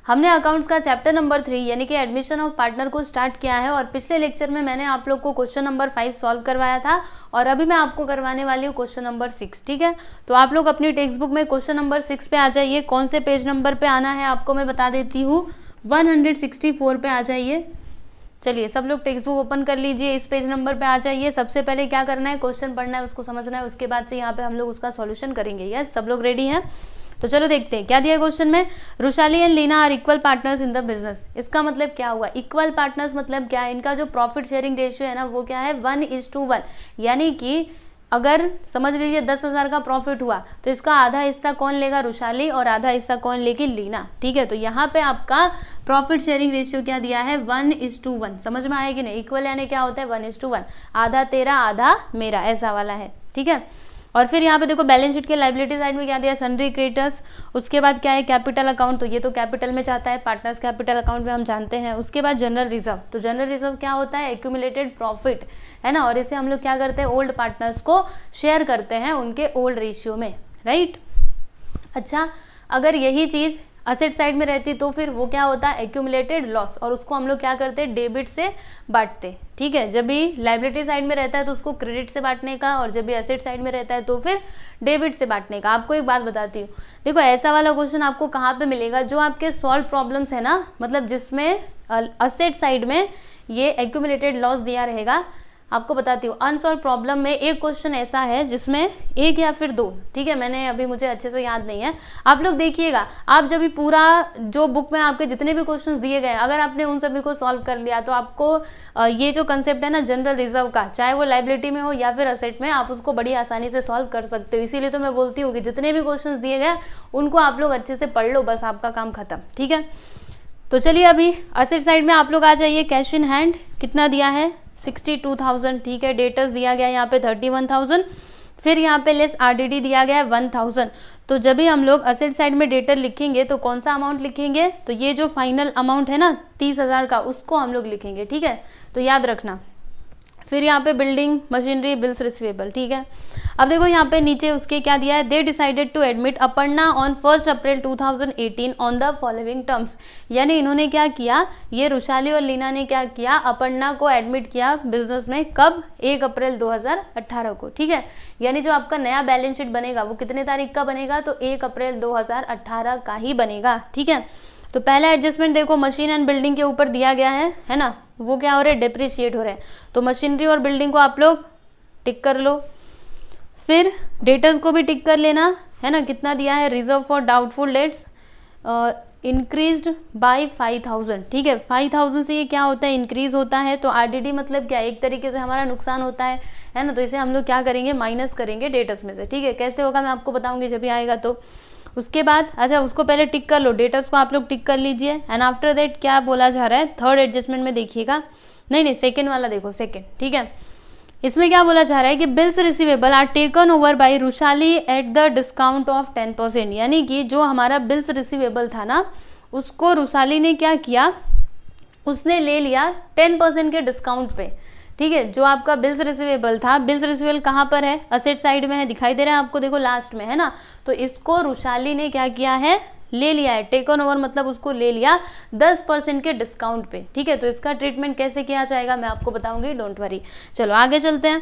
हमने अकाउंट्स का chapter number 3 यानी कि एडमिशन ऑफ पार्टनर को स्टार्ट किया है और पिछले लेक्चर में मैंने आप लोग को क्वेश्चन नंबर 5 सॉल्व करवाया था और अभी मैं आपको करवाने वाली हूँ क्वेश्चन नंबर 6। ठीक है, तो आप लोग अपनी टेक्स्ट बुक में क्वेश्चन नंबर 6 पे आ जाइए। कौन से पेज नंबर पे आना है आपको मैं बता देती हूँ, 164 पे आ जाइए। चलिए सब लोग टेक्स्ट बुक ओपन कर लीजिए, इस पेज नंबर पे आ जाइए। सबसे पहले क्या करना है, क्वेश्चन पढ़ना है, उसको समझना है, उसके बाद से यहाँ पे हम लोग उसका सॉल्यूशन करेंगे। यस, सब लोग रेडी हैं? तो चलो देखते हैं क्या दिया क्वेश्चन में। Rushali and Leena are equal partners in the business. इसका मतलब क्या हुआ, इक्वल पार्टनर्स मतलब क्या है, इनका जो प्रॉफिट शेयरिंग रेशियो है ना वो क्या है 1:1, यानी कि अगर समझ लीजिए 10,000 का प्रॉफिट हुआ तो इसका आधा हिस्सा कौन लेगा, रुशाली, और आधा हिस्सा कौन लेगी, लीना। ठीक है, तो यहाँ पे आपका प्रॉफिट शेयरिंग रेशियो क्या दिया है 1:1। समझ में आएगी नहीं, इक्वल यानी क्या होता है 1:1, आधा तेरा आधा मेरा, ऐसा वाला है। ठीक है, और फिर यहाँ पे देखो बैलेंस शीट के लाइबिलिटी साइड में क्या दिया, सन्ड्री क्रेडिटर्स। उसके बाद क्या है कैपिटल अकाउंट, तो ये तो कैपिटल में जाता है, पार्टनर्स कैपिटल अकाउंट में हम जानते हैं। उसके बाद जनरल रिजर्व, तो जनरल रिजर्व क्या होता है, एक्यूमुलेटेड प्रॉफिट है ना, और इसे हम लोग क्या करते हैं ओल्ड पार्टनर्स को शेयर करते हैं उनके ओल्ड रेशियो में, राइट। अच्छा, अगर यही चीज असेट साइड में रहती तो फिर वो क्या होता है एक्यूमुलेटेड लॉस, और उसको हम लोग क्या करते हैं डेबिट से बांटते। ठीक है, जब भी लाइबिलिटी साइड में रहता है तो उसको क्रेडिट से बांटने का, और जब भी असेट साइड में रहता है तो फिर डेबिट से बांटने का। आपको एक बात बताती हूँ, देखो ऐसा वाला क्वेश्चन आपको कहाँ पे मिलेगा, जो आपके सॉल्व प्रॉब्लम्स है ना, मतलब जिसमें असेट साइड में ये एक्यूमुलेटेड लॉस दिया रहेगा। आपको बताती हूँ अनसॉल्व प्रॉब्लम में एक क्वेश्चन ऐसा है जिसमें एक या फिर दो, ठीक है, मैंने अभी मुझे अच्छे से याद नहीं है, आप लोग देखिएगा। आप जब भी पूरा जो बुक में आपके जितने भी क्वेश्चंस दिए गए अगर आपने उन सभी को सॉल्व कर लिया तो आपको ये जो कंसेप्ट है ना जनरल रिजर्व का, चाहे वो लाइबिलिटी में हो या फिर असेट में, आप उसको बड़ी आसानी से सॉल्व कर सकते हो। इसीलिए तो मैं बोलती हूँ कि जितने भी क्वेश्चन दिए गए उनको आप लोग अच्छे से पढ़ लो, बस आपका काम खत्म। ठीक है, तो चलिए अभी असेट साइड में आप लोग आ जाइए। कैश इन हैंड कितना दिया है 62,000। ठीक है, डेटर्स दिया गया यहाँ पे 31,000, फिर यहाँ पे लेस आरडीडी दिया गया है 1,000। तो जब भी हम लोग असेट साइड में डेटर लिखेंगे तो कौन सा अमाउंट लिखेंगे, तो ये जो फाइनल अमाउंट है ना 30,000 का, उसको हम लोग लिखेंगे। ठीक है, तो याद रखना। फिर यहाँ पे बिल्डिंग मशीनरी बिल्स रिसीवेबल। ठीक है, अब देखो यहाँ पे नीचे उसके क्या दिया है, they decided to admit Aparna on 1 April 2018 on the following terms. यानी इन्होंने क्या किया, ये रुशाली और लीना ने क्या किया, अपर्णा को एडमिट किया बिजनेस में, कब, 1 अप्रैल 2018 को। ठीक है, यानी जो आपका नया बैलेंस शीट बनेगा वो कितने तारीख का बनेगा, तो 1 अप्रैल 2018 का ही बनेगा। ठीक है, तो पहला एडजस्टमेंट देखो मशीन एंड बिल्डिंग के ऊपर दिया गया है ना, वो क्या हो रहे हैं डिप्रिशिएट हो रहे हैं, तो मशीनरी और बिल्डिंग को आप लोग टिक कर लो। फिर डेटर्स को भी टिक कर लेना है ना, कितना दिया है, reserve for doubtful debts increased by 5,000। ठीक है, 5,000 से ये क्या होता है इंक्रीज होता है, तो आरडीडी मतलब क्या, एक तरीके से हमारा नुकसान होता है ना, तो इसे हम लोग क्या करेंगे माइनस करेंगे डेटर्स में से। ठीक है, कैसे होगा मैं आपको बताऊंगी जब भी आएगा। तो उसके बाद अच्छा उसको पहले टिक कर लो, डेटर्स को आप लोग टिक कर लीजिए। एंड आफ्टर दैट क्या बोला जा रहा है, थर्ड एडजस्टमेंट में देखिएगा, नहीं सेकेंड वाला देखो, सेकेंड। ठीक है, इसमें क्या बोला जा रहा है कि bills receivable are taken over by Rushali at the discount of 10%। यानी कि जो हमारा बिल्स रिसीवेबल था ना उसको रुशाली ने क्या किया, उसने ले लिया 10% के डिस्काउंट पे। ठीक है, जो आपका बिल्स रिसीवेबल था, बिल्स रिसीवेबल कहाँ पर है, असेट साइड में है, दिखाई दे रहा है आपको, देखो लास्ट में है ना, तो इसको रुशाली ने क्या किया है, ले लिया है, टेकन ओवर मतलब उसको ले लिया 10% के डिस्काउंट पे। ठीक है, तो इसका ट्रीटमेंट कैसे किया जाएगा मैं आपको बताऊंगी, डोंट वरी। चलो आगे चलते हैं।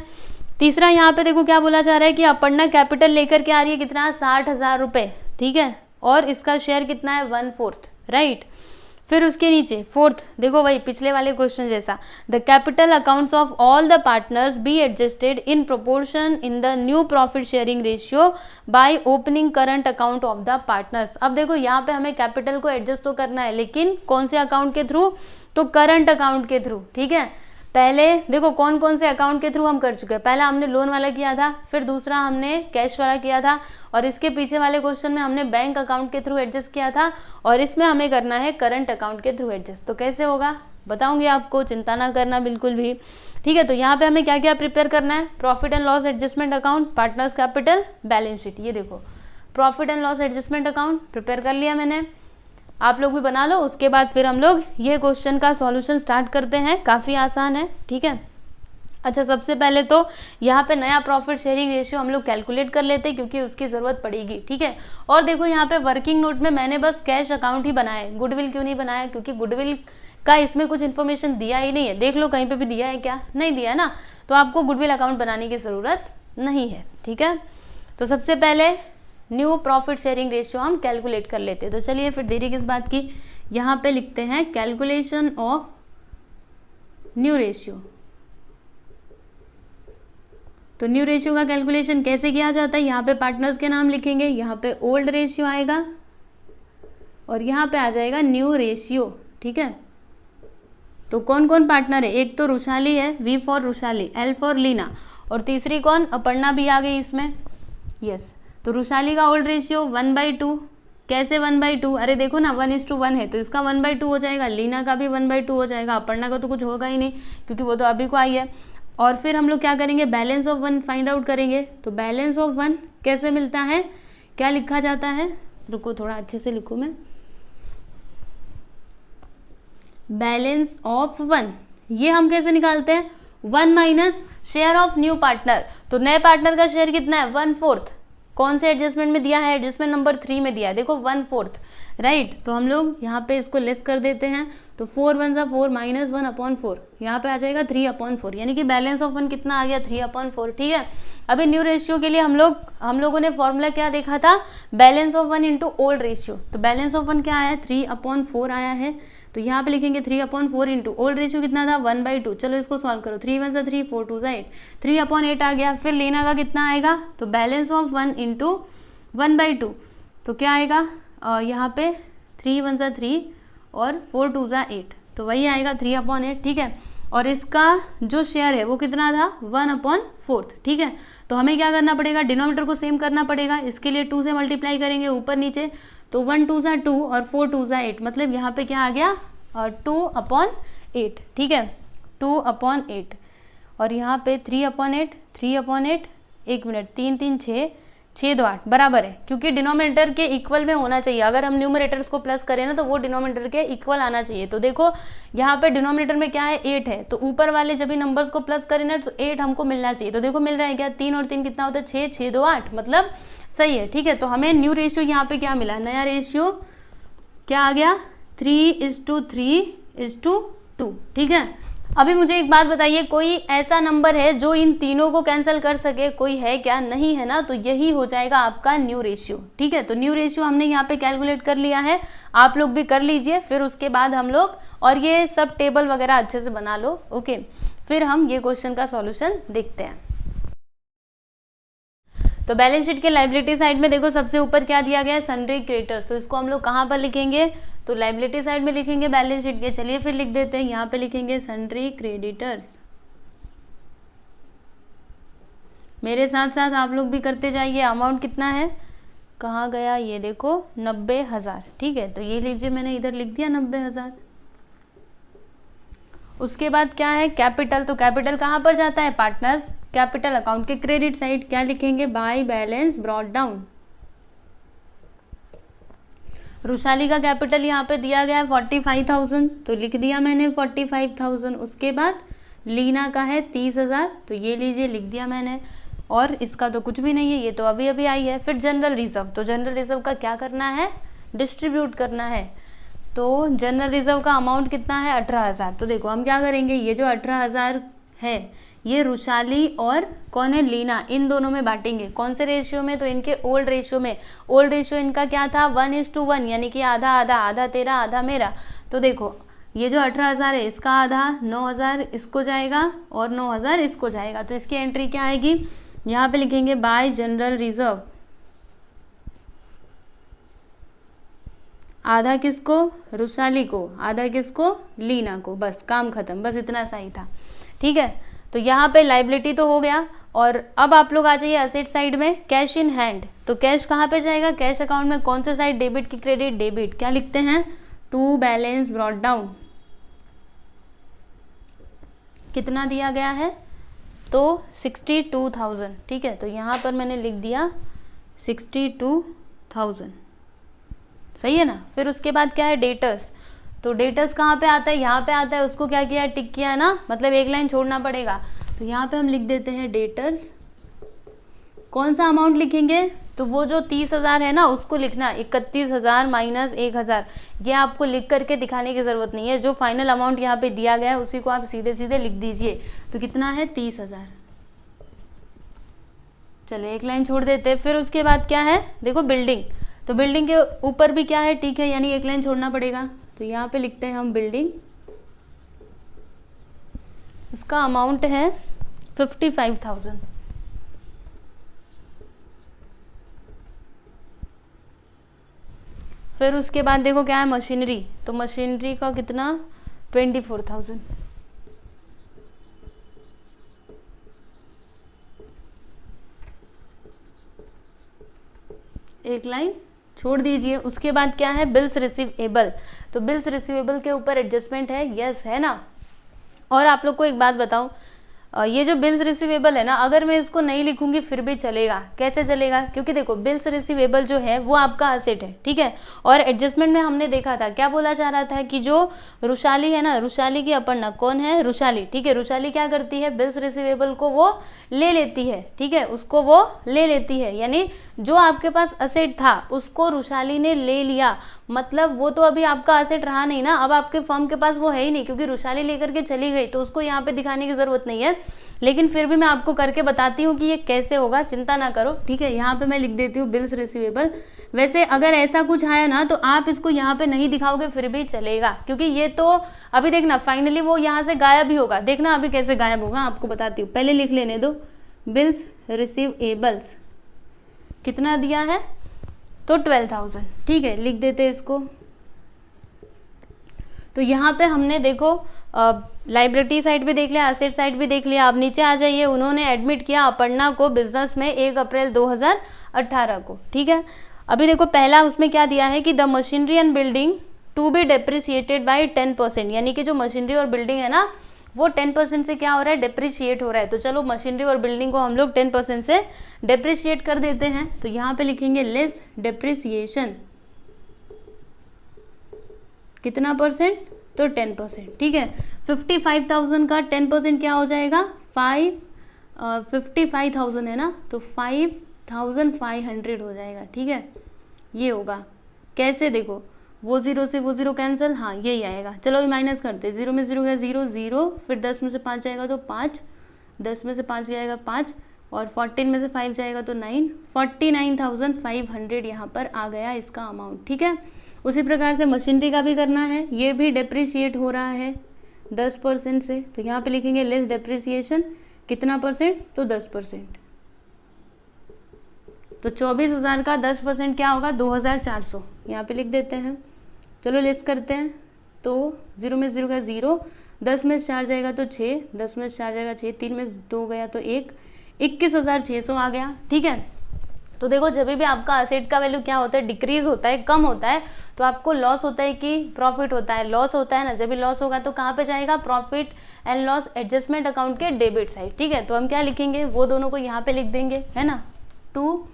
तीसरा यहाँ पे देखो क्या बोला जा रहा है कि अपर्णा कैपिटल लेकर के आ रही है, कितना 60,000 रुपये। ठीक है, और इसका शेयर कितना है 1/4, राइट। फिर उसके नीचे फोर्थ देखो वही पिछले वाले क्वेश्चन जैसा, the capital accounts of all the partners be adjusted in proportion in the new profit sharing ratio by opening current account of the partners. अब देखो यहाँ पे हमें कैपिटल को एडजस्ट तो करना है, लेकिन कौन से अकाउंट के थ्रू, तो करंट अकाउंट के थ्रू। ठीक है, पहले देखो कौन कौन से अकाउंट के थ्रू हम कर चुके हैं, पहला हमने लोन वाला किया था, फिर दूसरा हमने कैश वाला किया था, और इसके पीछे वाले क्वेश्चन में हमने बैंक अकाउंट के थ्रू एडजस्ट किया था, और इसमें हमें करना है करंट अकाउंट के थ्रू एडजस्ट। तो कैसे होगा बताऊंगी आपको, चिंता ना करना बिल्कुल भी। ठीक है, तो यहाँ पे हमें क्या क्या प्रिपेयर करना है, profit and loss adjustment account, partners capital, balance sheet. ये देखो profit and loss adjustment account prepare कर लिया मैंने, आप लोग भी बना लो। उसके बाद फिर हम लोग ये क्वेश्चन का सॉल्यूशन स्टार्ट करते हैं, काफ़ी आसान है। ठीक है, अच्छा, सबसे पहले तो यहाँ पे नया प्रॉफिट शेयरिंग रेशियो हम लोग कैलकुलेट कर लेते हैं क्योंकि उसकी ज़रूरत पड़ेगी, ठीक है। और देखो यहाँ पे वर्किंग नोट में मैंने बस कैश अकाउंट ही बनाया है, गुडविल क्यों नहीं बनाया, क्योंकि गुडविल का इसमें कुछ इन्फॉर्मेशन दिया ही नहीं है। देख लो कहीं पे भी दिया है क्या, नहीं दिया है ना, तो आपको गुडविल अकाउंट बनाने की ज़रूरत नहीं है, ठीक है। तो सबसे पहले न्यू प्रॉफिट शेयरिंग रेशियो हम कैलकुलेट कर लेते हैं। तो चलिए फिर देरी किस बात की, यहाँ पे लिखते हैं कैलकुलेशन ऑफ न्यू रेशियो। तो न्यू रेशियो का कैलकुलेशन कैसे किया जाता है, यहाँ पे पार्टनर्स के नाम लिखेंगे, यहाँ पे ओल्ड रेशियो आएगा और यहाँ पे आ जाएगा न्यू रेशियो, ठीक है। तो कौन कौन पार्टनर है, एक तो रुशाली है, V for Rushali, L for Leena, और तीसरी कौन, अपर्णा भी आ गई इसमें, यस। तो रुशाली का ओल्ड रेशियो 1/2, कैसे 1/2, अरे देखो ना 1:1 है तो इसका 1/2 हो जाएगा, लीना का भी 1/2 हो जाएगा, अपर्णा का तो कुछ होगा ही नहीं क्योंकि वो तो अभी को आई है। और फिर हम लोग क्या करेंगे, बैलेंस ऑफ 1 फाइंड आउट करेंगे। तो बैलेंस ऑफ 1 कैसे मिलता है, क्या लिखा जाता है, रुको थोड़ा अच्छे से लिखूँ मैं, बैलेंस ऑफ 1 ये हम कैसे निकालते हैं, 1 minus share of new partner. तो नए पार्टनर का शेयर कितना है, 1/4, कौन से एडजस्टमेंट में दिया है, एडजस्टमेंट नंबर 3 में दिया है, देखो 1/4, राइट। तो हम लोग यहाँ पे इसको लेस कर देते हैं, तो 4 1 4 माइनस 1/4, यहाँ पे आ जाएगा 3/4, यानी कि बैलेंस ऑफ 1 कितना आ गया, 3/4, ठीक है। अभी न्यू रेशियो के लिए हम लोगों ने फॉर्मूला क्या देखा था, balance of 1 into old ratio. तो बैलेंस ऑफ 1 क्या आया है, 3/4 आया है। तो यहाँ पे लिखेंगे 3/4 इंटू ओल्ड रेशियो कितना था, 1/2। चलो इसको सॉल्व करो, 3 1 3 4 2 8, 3/8 आ गया। फिर लेना का कितना आएगा, तो बैलेंस ऑफ 1 इंटू 1/2, तो क्या आएगा, यहाँ पे 3 1 3 और 4 2 8, तो वही आएगा 3/8, ठीक है। और इसका जो शेयर है वो कितना था, 1/4, ठीक है। तो हमें क्या करना पड़ेगा, डिनोमिनेटर को सेम करना पड़ेगा, इसके लिए 2 से मल्टीप्लाई करेंगे ऊपर नीचे, तो 1 2 2 और 4 2 8, मतलब यहाँ पे क्या आ गया, 2/8, ठीक है, 2/8। और यहाँ पे 3/8, 3/8, 1 मिनट, 3 3 6, 6 2 8 बराबर है, क्योंकि डिनोमिनेटर के इक्वल में होना चाहिए। अगर हम न्यूमरेटर्स को प्लस करें ना तो वो डिनोमिनेटर के इक्वल आना चाहिए। तो देखो यहाँ पे डिनोमिनेटर में क्या है, 8 है, तो ऊपर वाले जब भी नंबर्स को प्लस करें ना तो 8 हमको मिलना चाहिए। तो देखो मिल रहा है क्या, 3 और 3 कितना होता है, 6 6 2 8, मतलब सही है, ठीक है। तो हमें न्यू रेशियो यहाँ पे क्या मिला, नया रेशियो क्या आ गया, 3:3:2, ठीक है। अभी मुझे एक बात बताइए, कोई ऐसा नंबर है जो इन तीनों को कैंसिल कर सके, कोई है क्या, नहीं है ना, तो यही हो जाएगा आपका न्यू रेशियो, ठीक है। तो न्यू रेशियो हमने यहाँ पे कैलकुलेट कर लिया है, आप लोग भी कर लीजिए। फिर उसके बाद हम लोग, और ये सब टेबल वगैरह अच्छे से बना लो, ओके। फिर हम ये क्वेश्चन का सॉल्यूशन देखते हैं। तो बैलेंस शीट के लायबिलिटी साइड में देखो सबसे ऊपर क्या दिया गया है, सन्ड्री क्रेडिटर्स। तो इसको हम लोग कहाँ पर लिखेंगे, तो लायबिलिटी साइड में लिखेंगे बैलेंस शीट के। चलिए फिर लिख देते हैं, यहाँ पे लिखेंगे सन्ड्री क्रेडिटर्स। मेरे साथ साथ आप लोग भी करते जाइए। अमाउंट कितना है, कहाँ गया, ये देखो 90,000, ठीक है। तो ये लीजिए, मैंने इधर लिख दिया 90,000। उसके बाद क्या है, कैपिटल। तो कैपिटल कहाँ पर जाता है, पार्टनर्स कैपिटल अकाउंट के क्रेडिट साइड। क्या लिखेंगे, by balance brought down. Rushali का कैपिटल यहाँ पे दिया गया है 45,000, तो लिख दिया मैंने 45,000। उसके बाद लीना का है 30,000, तो ये लीजिए लिख दिया मैंने। और इसका तो कुछ भी नहीं है, ये तो अभी अभी आई है। फिर जनरल रिजर्व, तो जनरल रिजर्व का क्या करना है, डिस्ट्रीब्यूट करना है। तो जनरल रिजर्व का अमाउंट कितना है, 18,000। तो देखो हम क्या करेंगे, ये जो 18,000 है ये रुशाली और कौन है, लीना, इन दोनों में बांटेंगे। कौन से रेशियो में, तो इनके ओल्ड रेशियो में। ओल्ड रेशियो इनका क्या था, 1:1, यानी कि आधा आधा, आधा तेरा आधा मेरा। तो देखो ये जो 18,000 है इसका आधा 9,000 इसको जाएगा और 9,000 इसको जाएगा। तो इसकी एंट्री क्या आएगी, यहाँ पे लिखेंगे बाय जनरल रिजर्व। आधा किसको, रुशाली को, आधा किसको, लीना को। बस काम खत्म, बस इतना सा ही था, ठीक है। तो यहाँ पे लाइबिलिटी तो हो गया। और अब आप लोग आ जाइए एसेट साइड में, कैश इन हैंड। तो कैश कहाँ पे जाएगा, कैश अकाउंट में कौन से साइड, डेबिट की क्रेडिट, डेबिट। क्या लिखते हैं, टू बैलेंस ब्रॉट डाउन। कितना दिया गया है, तो 62,000, ठीक है। तो यहाँ पर मैंने लिख दिया 62,000, सही है ना। फिर उसके बाद क्या है, डेटर्स। तो डेटर्स कहाँ पे आता है, यहाँ पे आता है। उसको क्या किया, टिक किया है ना, मतलब एक लाइन छोड़ना पड़ेगा। तो यहाँ पे हम लिख देते हैं डेटर्स। कौन सा अमाउंट लिखेंगे, तो वो जो 30,000 है ना उसको लिखना, 31,000 माइनस 1,000, ये आपको लिख करके दिखाने की ज़रूरत नहीं है। जो फाइनल अमाउंट यहाँ पे दिया गया है उसी को आप सीधे सीधे लिख दीजिए। तो कितना है 30,000। चलो एक लाइन छोड़ देते हैं। फिर उसके बाद क्या है, देखो बिल्डिंग, तो बिल्डिंग के ऊपर भी क्या है, ठीक है, यानी एक लाइन छोड़ना पड़ेगा। तो यहाँ पे लिखते हैं हम बिल्डिंग, इसका अमाउंट है 55,000। फिर उसके बाद देखो क्या है मशीनरी, तो मशीनरी का कितना 24,000। एक लाइन छोड़ दीजिए। उसके बाद क्या है बिल्स रिसीवेबल, तो बिल्स रिसीवेबल के ऊपर एडजस्टमेंट है, यस है ना। और आप लोग को एक बात बताऊं, ये जो बिल्स रिसीवेबल है ना, अगर मैं इसको नहीं लिखूंगी फिर भी चलेगा। कैसे चलेगा, क्योंकि देखो बिल्स रिसीवेबल जो है वो आपका असेट है, ठीक है। और एडजस्टमेंट में हमने देखा था क्या बोला जा रहा था कि जो रुशाली है ना, रुशाली की अपर्णा कौन है, रुशाली, ठीक है। रुशाली क्या करती है, बिल्स रिसीवेबल को वो ले लेती है, ठीक है, उसको वो ले लेती है। यानी जो आपके पास असेट था उसको रुशाली ने ले लिया, मतलब वो तो अभी आपका असेट रहा नहीं ना, अब आपके फर्म के पास वो है ही नहीं, क्योंकि रुशाली लेकर के चली गई, तो उसको यहाँ पे दिखाने की जरूरत नहीं है। लेकिन फिर भी मैं आपको करके बताती हूँ कि ये कैसे होगा, चिंता ना करो, ठीक है। यहाँ पे मैं लिख देती हूँ बिल्स रिसीवेबल। वैसे अगर ऐसा कुछ आया ना तो आप इसको यहाँ पे नहीं दिखाओगे फिर भी चलेगा, क्योंकि ये तो अभी देखना फाइनली वो यहाँ से गायब ही होगा। देखना अभी कैसे गायब होगा, आपको बताती हूँ, पहले लिख लेने दो। बिल्स रिसीवेबल्स कितना दिया है, तो 12,000, ठीक है, लिख देते इसको। तो यहाँ पे हमने देखो लाइबिलिटी साइड भी देख लिया, असेट साइड भी देख लिया। अब नीचे आ जाइए, उन्होंने एडमिट किया अपर्णा को बिजनेस में 1 अप्रैल 2018 को, ठीक है। अभी देखो पहला उसमें क्या दिया है कि the machinery and building to be depreciated by 10%, यानी कि जो मशीनरी और बिल्डिंग है ना वो 10% से क्या हो रहा है, डेप्रिशिएट हो रहा है। तो चलो मशीनरी और बिल्डिंग को हम लोग 10% से डेप्रिशिएट कर देते हैं। तो यहाँ पे लिखेंगे लेस डेप्रिसिएशन, कितना परसेंट, तो 10%, ठीक है। 55,000 का 10% क्या हो जाएगा, 55,000 है ना, तो 5,500 हो जाएगा, ठीक है। ये होगा कैसे, देखो वो 0 से वो 0 कैंसिल, हाँ यही आएगा। चलो ये माइनस करते, 0 में 0 गया 0 0, फिर 10 में से 5 जाएगा तो 5, 10 में से 5 जाएगा 5, और 14 में से 5 जाएगा तो 9, 49,500 यहाँ पर आ गया इसका अमाउंट, ठीक है। उसी प्रकार से मशीनरी का भी करना है, ये भी डेप्रिशिएट हो रहा है 10% से, तो यहाँ पे लिखेंगे लेस डेप्रिसिएशन, कितना परसेंट, तो 10%। तो 24,000 का 10% क्या होगा, 2,400, यहाँ पे लिख देते हैं। चलो लेस करते हैं, तो 0 में 0 का 0, 10 में 4 जाएगा तो 6, 10 में 4 जाएगा 6, 3 में 2 गया तो 1, 21,600 आ गया, ठीक है। तो देखो जब भी आपका असेट का वैल्यू क्या होता है, डिक्रीज होता है, कम होता है, तो आपको लॉस होता है कि प्रॉफिट होता है, लॉस होता है ना। जब भी लॉस होगा तो कहाँ पे जाएगा, profit and loss adjustment account के डेबिट साइड, ठीक है। तो हम क्या लिखेंगे, वो दोनों को यहाँ पे लिख देंगे, है ना। टू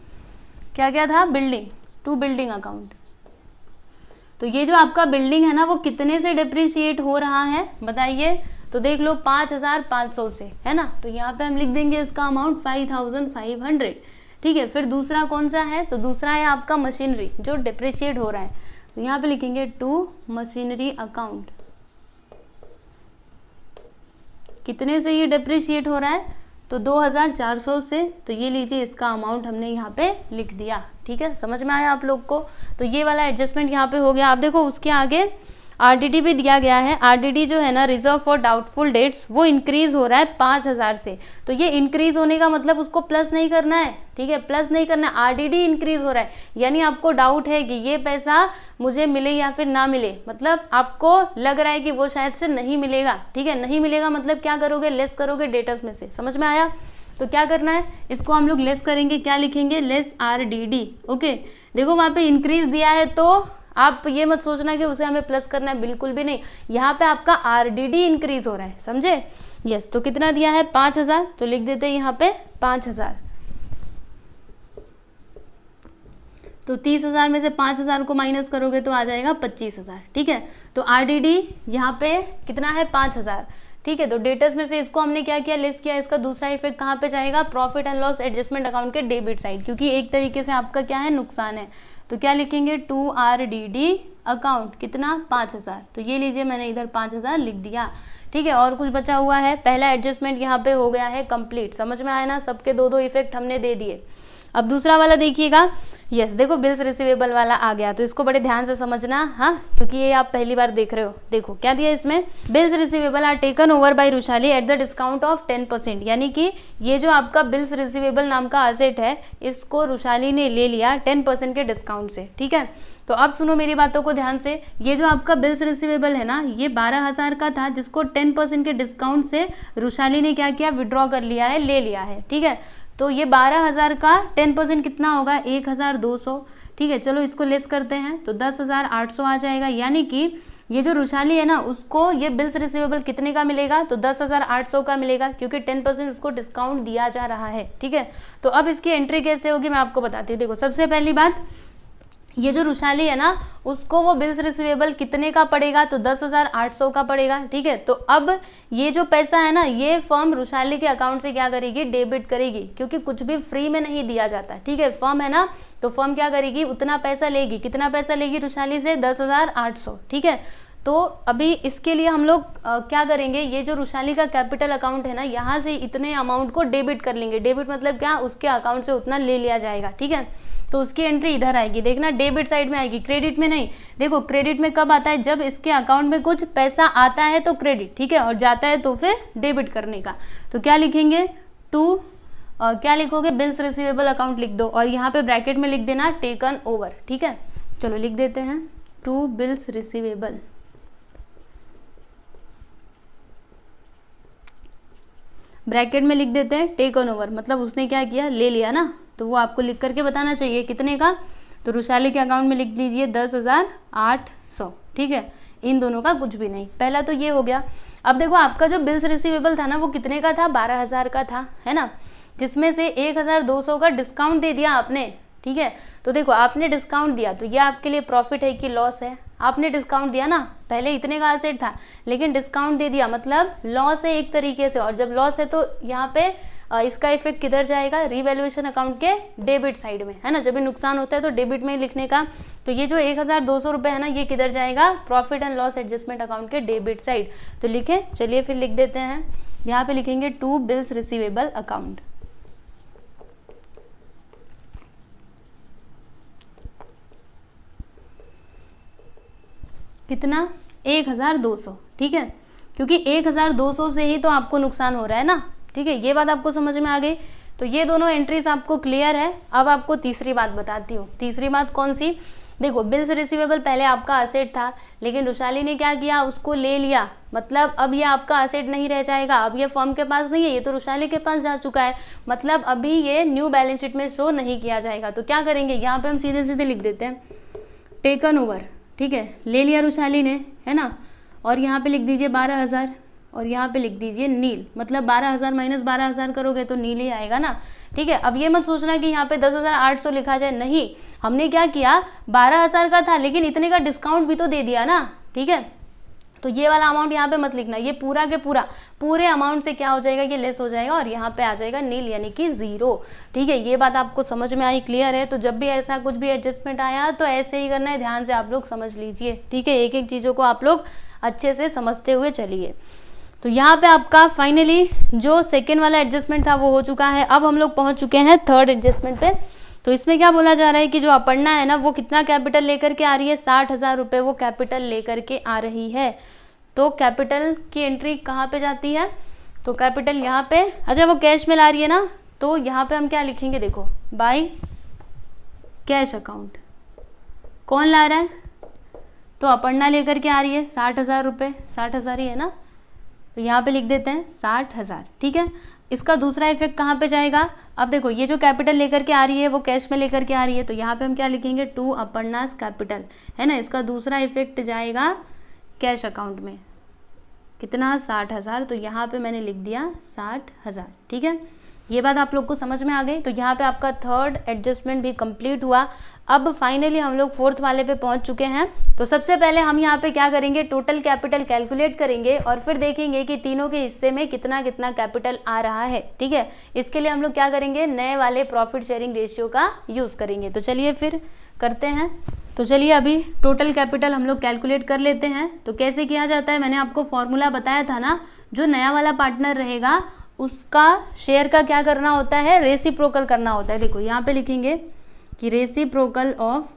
क्या क्या था, बिल्डिंग, टू बिल्डिंग अकाउंट। तो ये जो आपका बिल्डिंग है ना वो कितने से डेप्रिशिएट हो रहा है बताइए, तो देख लो 5,500 से, है ना। तो यहाँ पे हम लिख देंगे इसका अमाउंट 5,500, ठीक है। फिर दूसरा कौन सा है, तो दूसरा है आपका मशीनरी जो डेप्रिशिएट हो रहा है, तो यहाँ पे लिखेंगे टू मशीनरी अकाउंट, कितने से ये डेप्रिशिएट हो रहा है, तो 2,400 से। तो ये लीजिए इसका अमाउंट हमने यहाँ पे लिख दिया, ठीक है। समझ में आया आप लोग को, तो ये वाला एडजस्टमेंट यहाँ पे हो गया। आप देखो उसके आगे आरडीडी भी दिया गया है। आरडीडी जो है ना, रिजर्व फॉर डाउटफुल डेट्स, वो इंक्रीज हो रहा है 5,000 से। तो ये इंक्रीज होने का मतलब उसको प्लस नहीं करना है, ठीक है, प्लस नहीं करना है, आरडीडी इंक्रीज हो रहा है। यानी आपको डाउट है कि ये पैसा मुझे मिले या फिर ना मिले, मतलब आपको लग रहा है कि वो शायद से नहीं मिलेगा, ठीक है। नहीं मिलेगा मतलब क्या करोगे, लेस करोगे डेटर्स में से, समझ में आया। तो क्या करना है, इसको हम लोग लेस करेंगे, क्या लिखेंगे, लेस आरडीडी, ओके। देखो वहाँ पे इंक्रीज दिया है तो आप ये मत सोचना कि उसे हमें प्लस करना है, बिल्कुल भी नहीं। यहाँ पे आपका आरडीडी इंक्रीज हो रहा है, समझे, यस। तो कितना दिया है, 5,000, तो लिख देते हैं यहाँ पे 5,000। तो 30,000 में से 5,000 को माइनस करोगे तो आ जाएगा 25,000, ठीक है। तो आरडीडी यहाँ पे कितना है, 5,000, ठीक है। तो डेटर्स में से इसको हमने क्या किया, लिस्ट किया। इसका दूसरा इफेक्ट कहाँ पे जाएगा, profit and loss adjustment account के डेबिट साइड, क्योंकि एक तरीके से आपका क्या है, नुकसान है। तो क्या लिखेंगे, 2RDD अकाउंट, कितना, 5000। तो ये लीजिए मैंने इधर 5000 लिख दिया, ठीक है। और कुछ बचा हुआ है, पहला एडजस्टमेंट यहाँ पे हो गया है कंप्लीट। समझ में आया ना, सबके दो दो इफेक्ट हमने दे दिए। अब दूसरा वाला देखिएगा, यस देखो बिल्स रिसीवेबल वाला आ गया, तो इसको बड़े ध्यान से समझना, हाँ, क्योंकि ये आप पहली बार देख रहे हो। देखो क्या दिया इसमें, bills receivable are taken over by Rushali at the discount of 10%, यानी कि ये जो आपका बिल्स रिसीवेबल नाम का असेट है, इसको रुशाली ने ले लिया 10% के डिस्काउंट से, ठीक है। तो अब सुनो मेरी बातों को ध्यान से, ये जो आपका बिल्स रिसीवेबल है ना, ये 12000 का था, जिसको 10% के डिस्काउंट से रुशाली ने क्या किया, विड्रॉ कर लिया है, ले लिया है, ठीक है। तो ये 12000 का 10% कितना होगा, 1200, ठीक है। चलो इसको लेस करते हैं तो 10800 आ जाएगा, यानी कि ये जो रुशाली है ना, उसको ये बिल्स रिसीवेबल कितने का मिलेगा, तो 10800 का मिलेगा, क्योंकि 10% उसको डिस्काउंट दिया जा रहा है, ठीक है। तो अब इसकी एंट्री कैसे होगी मैं आपको बताती हूँ। देखो सबसे पहली बात, ये जो रुशाली है ना, उसको वो बिल्स रिसीवेबल कितने का पड़ेगा, तो 10800 का पड़ेगा, ठीक है। तो अब ये जो पैसा है ना, ये फर्म रुशाली के अकाउंट से क्या करेगी, डेबिट करेगी, क्योंकि कुछ भी फ्री में नहीं दिया जाता, ठीक है। फर्म है ना, तो फर्म क्या करेगी, उतना पैसा लेगी। कितना पैसा लेगी रुशाली से, 10800, ठीक है। तो अभी इसके लिए हम लोग क्या करेंगे, ये जो रुशाली का कैपिटल अकाउंट है ना, यहाँ से इतने अमाउंट को डेबिट कर लेंगे। डेबिट मतलब क्या, उसके अकाउंट से उतना ले लिया जाएगा, ठीक है। तो उसकी एंट्री इधर आएगी, देखना डेबिट साइड में आएगी, क्रेडिट में नहीं। देखो क्रेडिट में कब आता है, जब इसके अकाउंट में कुछ पैसा आता है तो क्रेडिट, ठीक है, और जाता है तो फिर डेबिट करने का। तो क्या लिखेंगे, क्या लिखोगे, बिल्स रिसीवेबल अकाउंट लिख दो, और यहाँ पे ब्रैकेट में लिख देना टेकन ओवर, ठीक है। चलो लिख देते हैं, 2 बिल्स रिसीवेबल, ब्रैकेट में लिख देते हैं टेकन ओवर, मतलब उसने क्या किया, ले लिया ना। तो वो आपको लिख करके बताना चाहिए कितने का, तो रुशाली के अकाउंट में लिख दीजिए 10800, ठीक है। इन दोनों का कुछ भी नहीं, पहला तो ये हो गया। अब देखो आपका जो बिल्स रिसीवेबल था ना, वो कितने का था, 12000 का था, है ना, जिसमें से 1200 का डिस्काउंट दे दिया आपने, ठीक है। तो देखो आपने डिस्काउंट दिया, तो ये आपके लिए प्रॉफिट है कि लॉस है, आपने डिस्काउंट दिया ना, पहले इतने का एसेट था लेकिन डिस्काउंट दे दिया, मतलब लॉस है एक तरीके से। और जब लॉस है तो यहाँ पे इसका इफेक्ट किधर जाएगा, रिवैल्यूएशन अकाउंट के डेबिट साइड में, है ना। जब भी नुकसान होता है तो डेबिट में लिखने का। तो ये जो 1200 रुपये है ना, ये किधर जाएगा, profit and loss adjustment account के डेबिट साइड। तो लिखे, चलिए फिर लिख देते हैं, यहाँ पे लिखेंगे 2 बिल्स रिसीवेबल अकाउंट, कितना, 1200, ठीक है, क्योंकि 1200 से ही तो आपको नुकसान हो रहा है ना, ठीक है। ये बात आपको समझ में आ गई। तो ये दोनों एंट्रीज आपको क्लियर है। अब आपको तीसरी बात बताती हूँ। तीसरी बात कौन सी, देखो बिल्स रिसीवेबल पहले आपका असेट था, लेकिन रुशाली ने क्या किया, उसको ले लिया, मतलब अब ये आपका असेट नहीं रह जाएगा, अब ये फर्म के पास नहीं है, ये तो रुशाली के पास जा चुका है, मतलब अभी ये न्यू बैलेंस शीट में शो नहीं किया जाएगा। तो क्या करेंगे, यहाँ पे हम सीधे सीधे लिख देते हैं टेकन ओवर, ठीक है, ले लिया रुशाली ने, है ना। और यहाँ पे लिख दीजिए 12000, और यहाँ पे लिख दीजिए नील, मतलब 12000 माइनस 12000 करोगे तो नील ही आएगा ना, ठीक है। अब ये मत सोचना कि यहाँ पे 10800 लिखा जाए, नहीं, हमने क्या किया, 12000 का था लेकिन इतने का डिस्काउंट भी तो दे दिया ना, ठीक है। तो ये वाला अमाउंट यहाँ पे मत लिखना, ये पूरा के पूरे अमाउंट से क्या हो जाएगा, ये लेस हो जाएगा, और यहाँ पे आ जाएगा नील यानी कि 0, ठीक है। ये बात आपको समझ में आई, क्लियर है। तो जब भी ऐसा कुछ भी एडजस्टमेंट आया तो ऐसे ही करना है, ध्यान से आप लोग समझ लीजिए, ठीक है। एक एक चीज़ों को आप लोग अच्छे से समझते हुए चलिए। तो यहाँ पे आपका फाइनली जो सेकेंड वाला एडजस्टमेंट था वो हो चुका है। अब हम लोग पहुँच चुके हैं थर्ड एडजस्टमेंट पे। तो इसमें क्या बोला जा रहा है कि जो अपर्णा है ना, वो कितना कैपिटल लेकर के आ रही है, 60,000 रुपये वो कैपिटल लेकर के आ रही है। तो कैपिटल की एंट्री कहाँ पे जाती है, तो कैपिटल यहाँ पे, अच्छा वो कैश में ला रही है ना, तो यहाँ पे हम क्या लिखेंगे, देखो बाय कैश अकाउंट, कौन ला रहा है, तो अपर्णा लेकर के आ रही है 60,000 रुपये, 60,000 ही है ना, तो यहाँ पे लिख देते हैं 60,000, ठीक है। इसका दूसरा इफेक्ट कहाँ पे जाएगा, अब देखो ये जो कैपिटल लेकर के आ रही है वो कैश में लेकर के आ रही है, तो यहाँ पे हम क्या लिखेंगे, 2 अपर्णास कैपिटल, है ना। इसका दूसरा इफेक्ट जाएगा कैश अकाउंट में, कितना, 60,000, तो यहाँ पे मैंने लिख दिया 60,000, ठीक है। ये बात आप लोग को समझ में आ गई। तो यहाँ पे आपका थर्ड एडजस्टमेंट भी कंप्लीट हुआ। अब फाइनली हम लोग फोर्थ वाले पे पहुंच चुके हैं। तो सबसे पहले हम यहाँ पे क्या करेंगे, टोटल कैपिटल कैलकुलेट करेंगे और फिर देखेंगे कि तीनों के हिस्से में कितना कितना कैपिटल आ रहा है। ठीक है, इसके लिए हम लोग क्या करेंगे, नए वाले प्रॉफिट शेयरिंग रेशियो का यूज करेंगे। तो चलिए फिर करते हैं। तो चलिए अभी टोटल कैपिटल हम लोग कैलकुलेट कर लेते हैं। तो कैसे किया जाता है, मैंने आपको फॉर्मूला बताया था ना, जो नया वाला पार्टनर रहेगा उसका शेयर का क्या करना होता है, रेसिप्रोकल करना होता है। देखो यहाँ पे लिखेंगे कि reciprocal of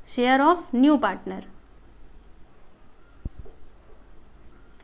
share of new partner,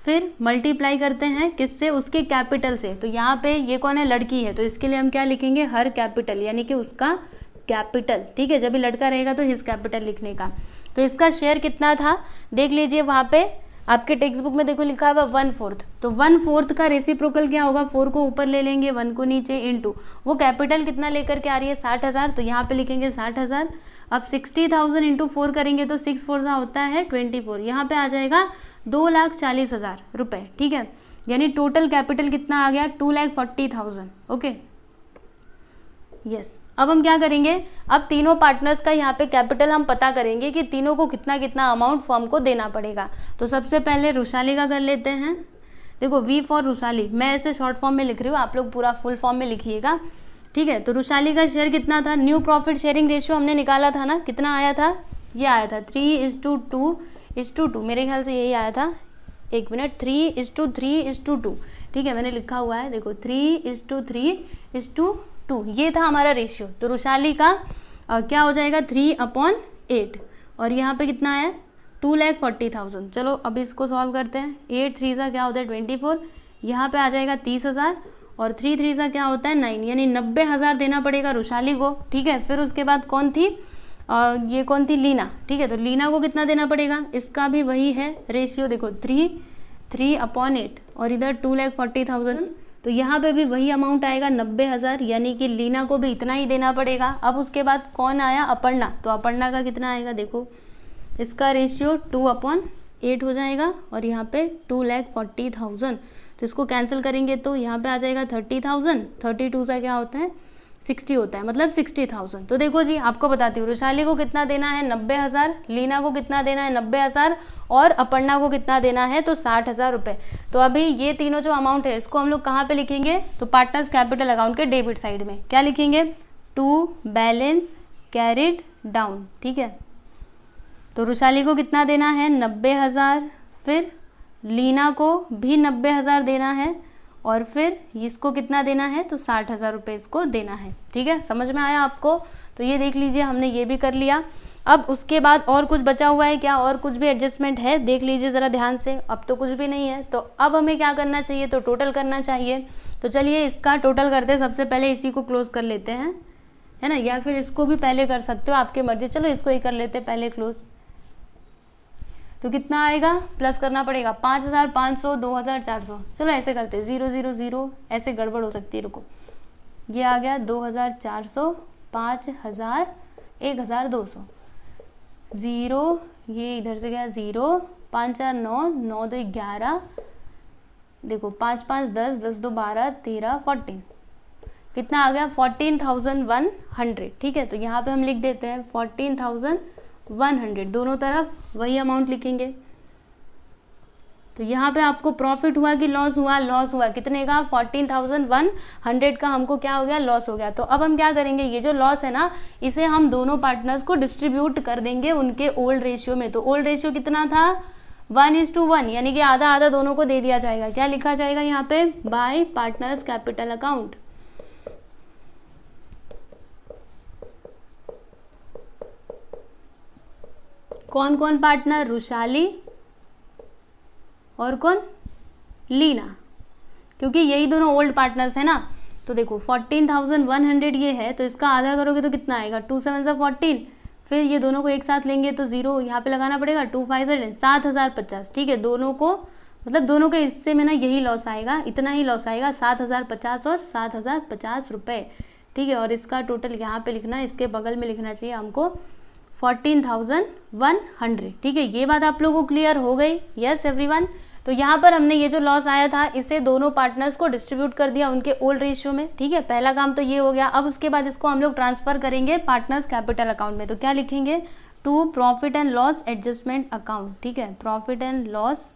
फिर मल्टीप्लाई करते हैं किससे, उसके कैपिटल से। तो यहाँ पे ये कौन है, लड़की है, तो इसके लिए हम क्या लिखेंगे, हर कैपिटल, यानी कि उसका कैपिटल। ठीक है, जब भी लड़का रहेगा तो हिज कैपिटल लिखने का। तो इसका शेयर कितना था देख लीजिए, वहाँ पे आपके टेक्स्ट बुक में देखो लिखा हुआ 1/4। तो 1/4 का रेसिप्रोकल क्या होगा, 4 को ऊपर ले लेंगे, 1 को नीचे, इनटू वो कैपिटल कितना लेकर के आ रही है, 60,000। तो यहाँ पे लिखेंगे 60,000। अब 60,000 इंटू 4 करेंगे तो 6 4 होता है 24। यहाँ पे आ जाएगा 2,40,000 रुपये। ठीक है, यानी टोटल कैपिटल कितना आ गया, 2,40,000। Okay, yes. अब हम क्या करेंगे, अब तीनों पार्टनर्स का यहाँ पे कैपिटल हम पता करेंगे कि तीनों को कितना कितना अमाउंट फर्म को देना पड़ेगा। तो सबसे पहले रुशाली का कर लेते हैं। देखो वी फॉर रुशाली, मैं ऐसे शॉर्ट फॉर्म में लिख रही हूँ, आप लोग पूरा फुल फॉर्म में लिखिएगा। ठीक है, तो रुशाली का शेयर कितना था, न्यू प्रॉफिट शेयरिंग रेशियो हमने निकाला था ना, कितना आया था, ये आया था 3:2:2। मेरे ख्याल से यही आया था, एक मिनट, 3:3:2। ठीक है, मैंने लिखा हुआ है, देखो 3:3:2, ये था हमारा रेशियो। तो रुशाली का क्या हो जाएगा, 3/8, और यहाँ पे कितना है, 2,40,000। चलो अब इसको सॉल्व करते हैं। 8 3 क्या होता है 24, यहाँ पे आ जाएगा 30,000, और 3 3 क्या होता है 9, यानी 90,000 देना पड़ेगा रुशाली को। ठीक है, फिर उसके बाद कौन थी, ये कौन थी, लीना। ठीक है, तो लीना को कितना देना पड़ेगा, इसका भी वही है रेशियो, देखो 3/8, और इधर 2,40,000। तो यहाँ पे भी वही अमाउंट आएगा 90,000, यानी कि लीना को भी इतना ही देना पड़ेगा। अब उसके बाद कौन आया, अपर्णा। तो अपर्णा का कितना आएगा, देखो इसका रेशियो 2/8 हो जाएगा, और यहाँ पे 2,40,000। तो इसको कैंसिल करेंगे तो यहाँ पे आ जाएगा 30,000, 32 क्या होता है 60 होता है, मतलब 60,000। तो देखो जी, आपको बताती हूँ, रुशाली को कितना देना है 90,000, लीना को कितना देना है 90,000, और अपर्णा को कितना देना है तो 60,000 रुपये। तो अभी ये तीनों जो अमाउंट है इसको हम लोग कहाँ पे लिखेंगे, तो पार्टनर्स कैपिटल अकाउंट के डेबिट साइड में क्या लिखेंगे, टू बैलेंस कैरिड डाउन। ठीक है, तो रुशाली को कितना देना है 90,000, फिर लीना को भी 90,000 देना है, और फिर इसको कितना देना है तो 60,000 रुपये इसको देना है। ठीक है, समझ में आया आपको। तो ये देख लीजिए, हमने ये भी कर लिया। अब उसके बाद और कुछ बचा हुआ है क्या, और कुछ भी एडजस्टमेंट है, देख लीजिए ज़रा ध्यान से। अब तो कुछ भी नहीं है, तो अब हमें क्या करना चाहिए, तो टोटल करना चाहिए। तो चलिए इसका टोटल करते हैं। सबसे पहले इसी को क्लोज कर लेते हैं, है ना, या फिर इसको भी पहले कर सकते हो, आपकी मर्जी। चलो इसको ही कर लेते हैं पहले क्लोज। तो कितना आएगा, प्लस करना पड़ेगा 5,500, 2,400। चलो ऐसे करते हैं, 0 0 0, ऐसे गड़बड़ हो सकती है, रुको। ये आ गया 2,400, 5,000, 1,200, 0, ये इधर से गया 0, 5 4 9, 9 2 11, देखो 5 5 10, 10 2 12, 13 14, कितना आ गया 14,100। ठीक है, तो यहाँ पे हम लिख देते हैं 14,100, दोनों तरफ वही अमाउंट लिखेंगे। तो यहाँ पे आपको प्रॉफिट हुआ कि लॉस हुआ, लॉस हुआ, कितने का 14,100 का हमको क्या हो गया, लॉस हो गया। तो अब हम क्या करेंगे, ये जो लॉस है ना, इसे हम दोनों पार्टनर्स को डिस्ट्रीब्यूट कर देंगे उनके ओल्ड रेशियो में। तो ओल्ड रेशियो कितना था 1:1, यानी कि आधा आधा दोनों को दे दिया जाएगा। क्या लिखा जाएगा यहाँ पे, बाय पार्टनर्स कैपिटल अकाउंट। कौन कौन पार्टनर, रुशाली और कौन, लीना, क्योंकि यही दोनों ओल्ड पार्टनर्स है ना। तो देखो 14,100 ये है, तो इसका आधा करोगे तो कितना आएगा 2 7 14, फिर ये दोनों को एक साथ लेंगे तो 0 यहाँ पे लगाना पड़ेगा, 2 5 7,050। ठीक है, दोनों को मतलब दोनों के हिस्से में ना यही लॉस आएगा, इतना ही लॉस आएगा, 7,050 और 7,050 रुपये। ठीक है, और इसका टोटल यहाँ पे लिखना है, इसके बगल में लिखना चाहिए हमको 14,100। ठीक है, ये बात आप लोगों को क्लियर हो गई, यस एवरीवन। तो यहाँ पर हमने ये जो लॉस आया था इसे दोनों पार्टनर्स को डिस्ट्रीब्यूट कर दिया उनके ओल्ड रेशियो में, ठीक है। पहला काम तो ये हो गया। अब उसके बाद इसको हम लोग ट्रांसफर करेंगे पार्टनर्स कैपिटल अकाउंट में। तो क्या लिखेंगे, to profit and loss adjustment account, ठीक है, profit and loss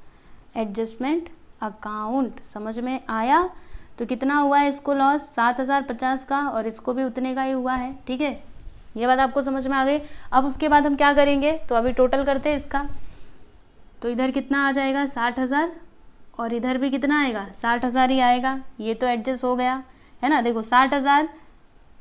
adjustment account. समझ में आया। तो कितना हुआ है इसको लॉस, 7050 का, और इसको भी उतने का ही हुआ है, ठीक है। ये बात आपको समझ में आ गई। अब उसके बाद हम क्या करेंगे, तो अभी टोटल करते हैं इसका। तो इधर कितना आ जाएगा 60,000 और इधर भी कितना आएगा 60,000 ही आएगा। ये तो एडजस्ट हो गया है ना। देखो 60,000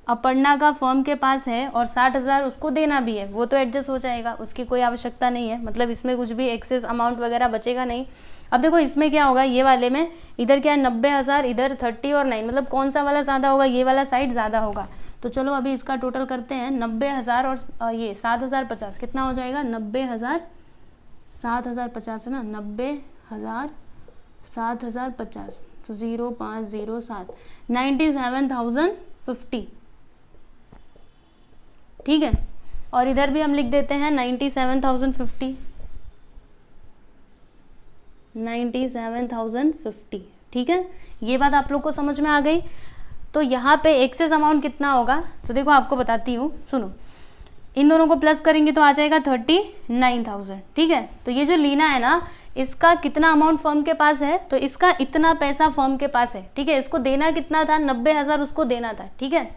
अपर्णा का फर्म के पास है और 60,000 उसको देना भी है, वो तो एडजस्ट हो जाएगा, उसकी कोई आवश्यकता नहीं है, मतलब इसमें कुछ भी एक्सेस अमाउंट वगैरह बचेगा नहीं। अब देखो इसमें क्या होगा, ये वाले में इधर क्या है 90,000, इधर 30 और 9, मतलब कौन सा वाला ज़्यादा होगा, ये वाला साइड ज़्यादा होगा। तो चलो अभी इसका टोटल करते हैं। 90,000 और ये 7050 कितना हो जाएगा, 90,000 7050 है ना, 90,000 7050, तो 0507 97,050, ठीक है। और इधर भी हम लिख देते हैं 97,050, 97,050, ठीक है। ये बात आप लोग को समझ में आ गई। तो यहाँ पे एक्सेस अमाउंट कितना होगा, तो देखो आपको बताती हूँ, सुनो। इन दोनों को प्लस करेंगे तो आ जाएगा 39,000, ठीक है। तो ये जो लीना है ना, इसका कितना अमाउंट फर्म के पास है, तो इसका इतना पैसा फर्म के पास है, ठीक है। इसको देना कितना था, 90,000 उसको देना था, ठीक है,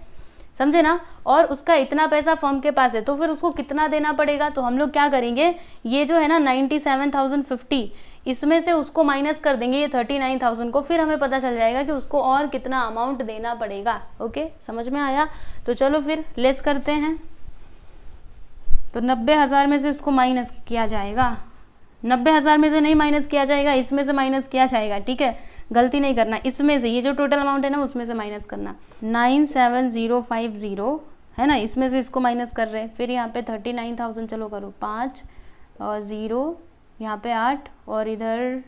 समझे ना। और उसका इतना पैसा फर्म के पास है, तो फिर उसको कितना देना पड़ेगा। तो हम लोग क्या करेंगे, ये जो है ना 97,050, इसमें से उसको माइनस कर देंगे ये 39,000 को, फिर हमें पता चल जाएगा कि उसको और कितना अमाउंट देना पड़ेगा। ओके, समझ में आया। तो चलो फिर लेस करते हैं। तो 90,000 में से इसको माइनस किया जाएगा, 90,000 में से नहीं माइनस किया जाएगा, इसमें से माइनस किया जाएगा, ठीक है। गलती नहीं करना, इसमें से ये जो टोटल अमाउंट है ना उसमें से माइनस करना। 97,050 है ना, इसमें से इसको माइनस कर रहे हैं। फिर यहाँ पे 39,000, चलो करो 5 और 0, यहाँ पे 8 और इधर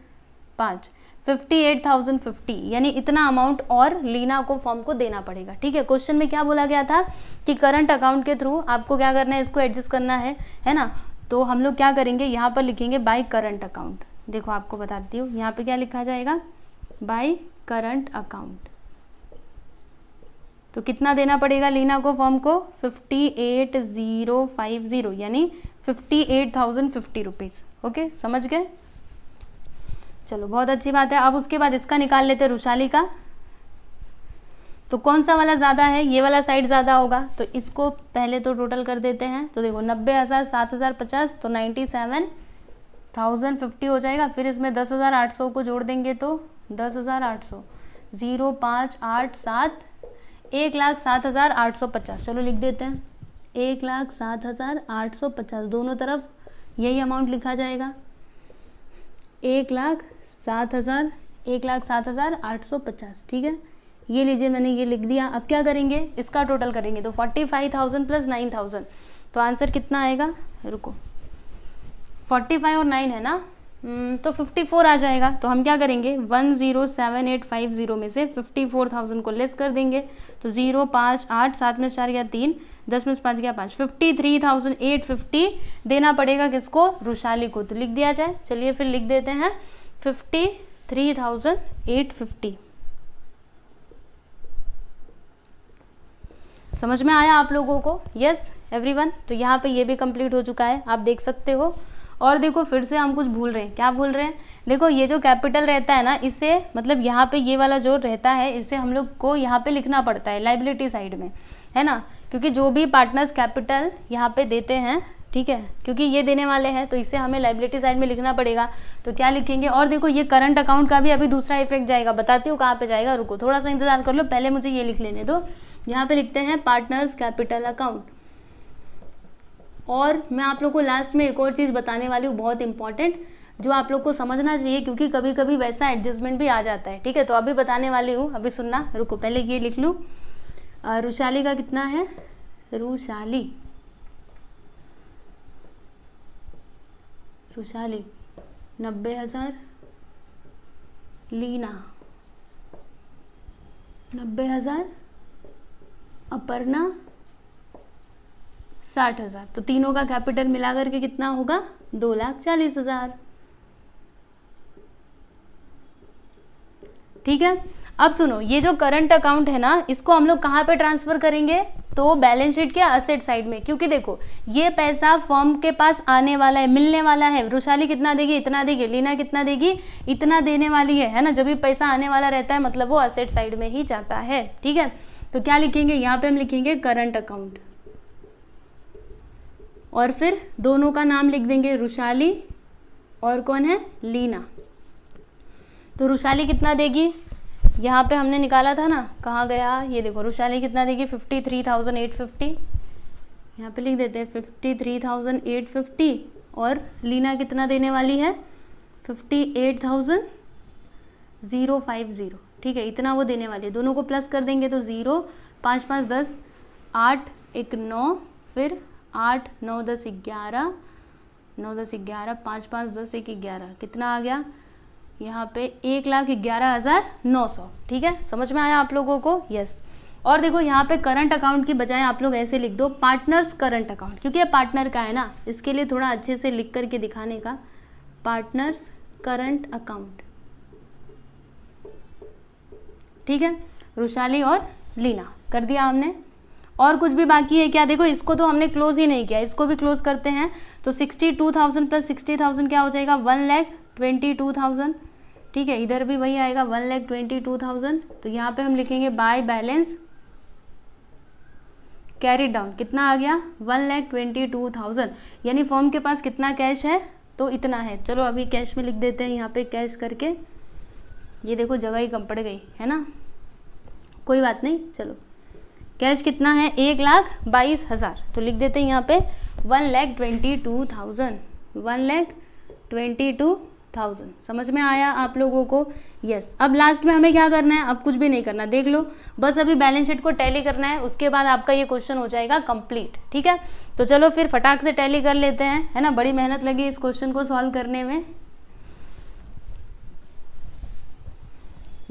5, 58,050, यानी इतना अमाउंट और लीना को फॉर्म को देना पड़ेगा, ठीक है। क्वेश्चन में क्या बोला गया था कि करंट अकाउंट के थ्रू आपको क्या करना है, इसको एडजस्ट करना है ना। तो हम लोग क्या करेंगे, यहाँ पर लिखेंगे बाय करंट अकाउंट। देखो आपको बताती हूँ, यहाँ पे क्या लिखा जाएगा, बाय करंट अकाउंट। तो कितना देना पड़ेगा लीना को फॉर्म को, 58,050, यानी 58,050 रुपीज़। ओके, समझ गए। चलो बहुत अच्छी बात है। अब उसके बाद इसका निकाल लेते हैं रुशाली का। तो कौन सा वाला ज़्यादा है, ये वाला साइड ज़्यादा होगा, तो इसको पहले तो टोटल कर देते हैं। तो देखो 90,000 7050, तो 97,050 हो जाएगा। फिर इसमें 10,800 को जोड़ देंगे तो 10,800, 0587, 1,07,850। चलो लिख देते हैं 1,07,850, दोनों तरफ यही अमाउंट लिखा जाएगा, 1,07,850, ठीक है। ये लीजिए, मैंने ये लिख दिया। अब क्या करेंगे, इसका टोटल करेंगे। तो 45,000 प्लस 9,000, तो आंसर कितना आएगा, रुको, 45 और 9 है ना, तो 54 आ जाएगा। तो हम क्या करेंगे, 10,7850 में से 54,000 को लेस कर देंगे। तो 0 5 8 7 में 4 गया 3, 10 में 5 गया 5, 53,850 देना पड़ेगा किसको, रुशाली को। तो लिख दिया जाए, चलिए फिर लिख देते हैं 53,850। समझ में आया आप लोगों को, यस एवरीवन। तो यहाँ पे ये भी कंप्लीट हो चुका है, आप देख सकते हो। और देखो फिर से हम कुछ भूल रहे हैं, क्या भूल रहे हैं, देखो ये जो कैपिटल रहता है ना, इसे मतलब यहाँ पे ये वाला जो रहता है, इसे हम लोग को यहाँ पे लिखना पड़ता है लाइबिलिटी साइड में, है ना। क्योंकि जो भी पार्टनर्स कैपिटल यहाँ पे देते हैं, ठीक है, क्योंकि ये देने वाले हैं, तो इसे हमें लाइबिलिटी साइड में लिखना पड़ेगा। तो क्या लिखेंगे, और देखो ये करंट अकाउंट का भी अभी दूसरा इफेक्ट जाएगा, बताती हूँ कहाँ पे जाएगा, रुको थोड़ा सा इंतजार कर लो, पहले मुझे ये लिख लेने दो। यहाँ पे लिखते हैं पार्टनर्स कैपिटल अकाउंट। और मैं आप लोग को लास्ट में एक और चीज़ बताने वाली हूँ, बहुत इंपॉर्टेंट, जो आप लोग को समझना चाहिए, क्योंकि कभी कभी वैसा एडजस्टमेंट भी आ जाता है, ठीक है। तो अभी बताने वाली हूँ, अभी सुनना, रुको पहले ये लिख लूँ। रुशाली का कितना है, रुशाली 90,000, लीना 90,000, अपर्णा 60,000। तो तीनों का कैपिटल मिला करके कितना होगा, 2,40,000। ठीक है। अब सुनो, ये जो करंट अकाउंट है ना, इसको हम लोग कहाँ पे ट्रांसफर करेंगे, तो बैलेंस शीट के असेट साइड में, क्योंकि देखो ये पैसा फर्म के पास आने वाला है, मिलने वाला है। वृषाली कितना देगी, इतना देगी, लीना कितना देगी, इतना देने वाली है ना। जब भी पैसा आने वाला रहता है मतलब वो असेट साइड में ही जाता है, ठीक है। तो क्या लिखेंगे यहाँ पे, हम लिखेंगे करंट अकाउंट, और फिर दोनों का नाम लिख देंगे, वृषाली और कौन है, लीना। तो वृषाली कितना देगी, यहाँ पे हमने निकाला था ना, कहाँ गया, ये देखो वृषाली कितना देगी, 53,850, यहाँ पे लिख देते हैं 53,850, और लीना कितना देने वाली है, 58,050, ठीक है, इतना वो देने वाली है। दोनों को प्लस कर देंगे तो 0, 5 5 10, 8 1 9, फिर 8 9 10 11, 9 10 11, 5 5 10 1 11, कितना आ गया यहाँ पे 1,11,900, ठीक है। समझ में आया आप लोगों को, यस। और देखो यहाँ पे करंट अकाउंट की बजाय आप लोग ऐसे लिख दो पार्टनर्स करंट अकाउंट, क्योंकि ये पार्टनर का है ना, इसके लिए थोड़ा अच्छे से लिख करके दिखाने का, पार्टनर्स करंट अकाउंट, ठीक है। वृषाली और लीना कर दिया हमने। और कुछ भी बाकी है क्या, देखो इसको तो हमने क्लोज ही नहीं किया, इसको भी क्लोज करते हैं। तो 62,000 प्लस 60,000 क्या हो जाएगा, 1,22,000, ठीक है। इधर भी वही आएगा 1,22,000। तो यहाँ पे हम लिखेंगे बाय बैलेंस कैरी डाउन, कितना आ गया 1,22,000, यानी फर्म के पास कितना कैश है, तो इतना है। चलो अभी कैश में लिख देते हैं यहाँ पे कैश करके, ये देखो जगह ही कम पड़ गई है ना, कोई बात नहीं। चलो कैश कितना है, 1,22,000, तो लिख देते हैं यहाँ पे 1,22,000, 1,22,000। समझ में आया आप लोगों को, यस। अब लास्ट में हमें क्या करना है, अब कुछ भी नहीं करना, देख लो, बस अभी बैलेंस शीट को टैली करना है, उसके बाद आपका ये क्वेश्चन हो जाएगा कंप्लीट, ठीक है। तो चलो फिर फटाक से टैली कर लेते हैं, है ना, बड़ी मेहनत लगी इस क्वेश्चन को सॉल्व करने में।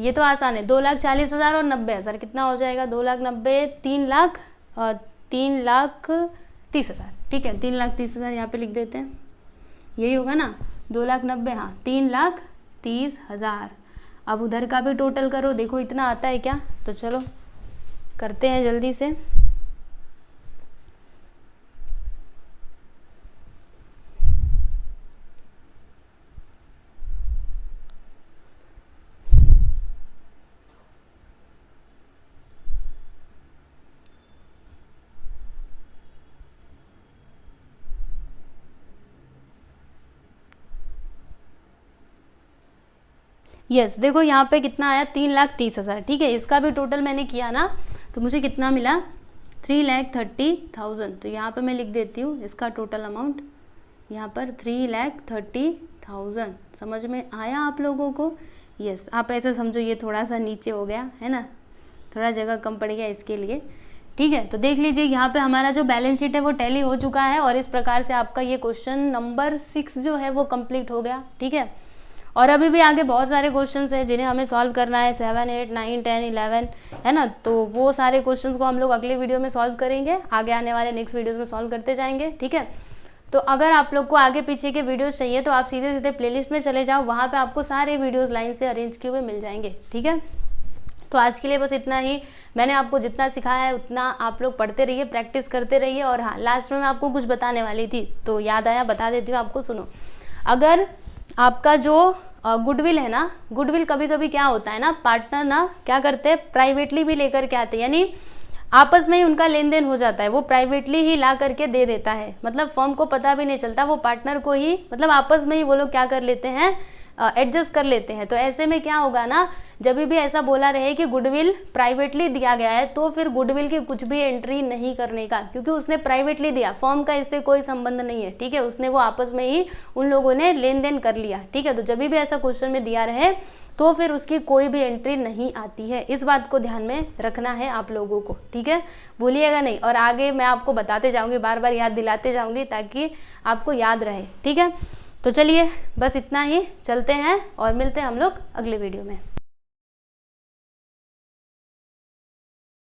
ये तो आसान है, 2,40,000 और 90,000 कितना हो जाएगा, 2,90,000, 3,30,000, ठीक है। 3,30,000 यहाँ पे लिख देते हैं, यही होगा ना, 2,90,000, हाँ 3,30,000। अब उधर का भी टोटल करो, देखो इतना आता है क्या, तो चलो करते हैं जल्दी से। यस देखो यहाँ पे कितना आया, 3,30,000, ठीक है। इसका भी टोटल मैंने किया ना, तो मुझे कितना मिला, 3,30,000। तो यहाँ पे मैं लिख देती हूँ इसका टोटल अमाउंट, यहाँ पर 3,30,000। समझ में आया आप लोगों को, यस। आप ऐसे समझो ये थोड़ा सा नीचे हो गया है ना, थोड़ा जगह कम पड़ गया इसके लिए, ठीक है। तो देख लीजिए यहाँ पे हमारा जो बैलेंस शीट है वो टैली हो चुका है, और इस प्रकार से आपका ये क्वेश्चन नंबर 6 जो है वो कंप्लीट हो गया, ठीक है। और अभी भी आगे बहुत सारे क्वेश्चंस हैं जिन्हें हमें सॉल्व करना है, 7 8 9 10 11, है ना। तो वो सारे क्वेश्चंस को हम लोग अगले वीडियो में सॉल्व करेंगे, आगे आने वाले नेक्स्ट वीडियोस में सॉल्व करते जाएंगे, ठीक है। तो अगर आप लोग को आगे पीछे के वीडियोस चाहिए तो आप सीधे सीधे प्लेलिस्ट में चले जाओ, वहाँ पे आपको सारे वीडियोस लाइन से अरेंज किए हुए मिल जाएंगे, ठीक है। तो आज के लिए बस इतना ही, मैंने आपको जितना सिखाया है उतना आप लोग पढ़ते रहिए, प्रैक्टिस करते रहिए। और हाँ, लास्ट में मैं आपको कुछ बताने वाली थी, तो याद आया, बता देती हूँ आपको, सुनो। अगर आपका जो गुडविल है ना, गुडविल कभी कभी क्या होता है ना, पार्टनर ना क्या करते हैं, प्राइवेटली भी लेकर के आते हैं, यानी आपस में ही उनका लेन देन हो जाता है, वो प्राइवेटली ही ला करके दे देता है, मतलब फर्म को पता भी नहीं चलता, वो पार्टनर को ही, मतलब आपस में ही वो लोग क्या कर लेते हैं, एडजस्ट कर लेते हैं। तो ऐसे में क्या होगा ना, जब भी ऐसा बोला रहे कि गुडविल प्राइवेटली दिया गया है, तो फिर गुडविल की कुछ भी एंट्री नहीं करने का, क्योंकि उसने प्राइवेटली दिया, फर्म का इससे कोई संबंध नहीं है, ठीक है। उसने वो आपस में ही उन लोगों ने लेन देन कर लिया, ठीक है। तो जब भी ऐसा क्वेश्चन में दिया रहे तो फिर उसकी कोई भी एंट्री नहीं आती है, इस बात को ध्यान में रखना है आप लोगों को, ठीक है, भूलिएगा नहीं। और आगे मैं आपको बताते जाऊंगी, बार बार याद दिलाते जाऊंगी ताकि आपको याद रहे, ठीक है। तो चलिए बस इतना ही, चलते हैं और मिलते हैं हम लोग अगले वीडियो में।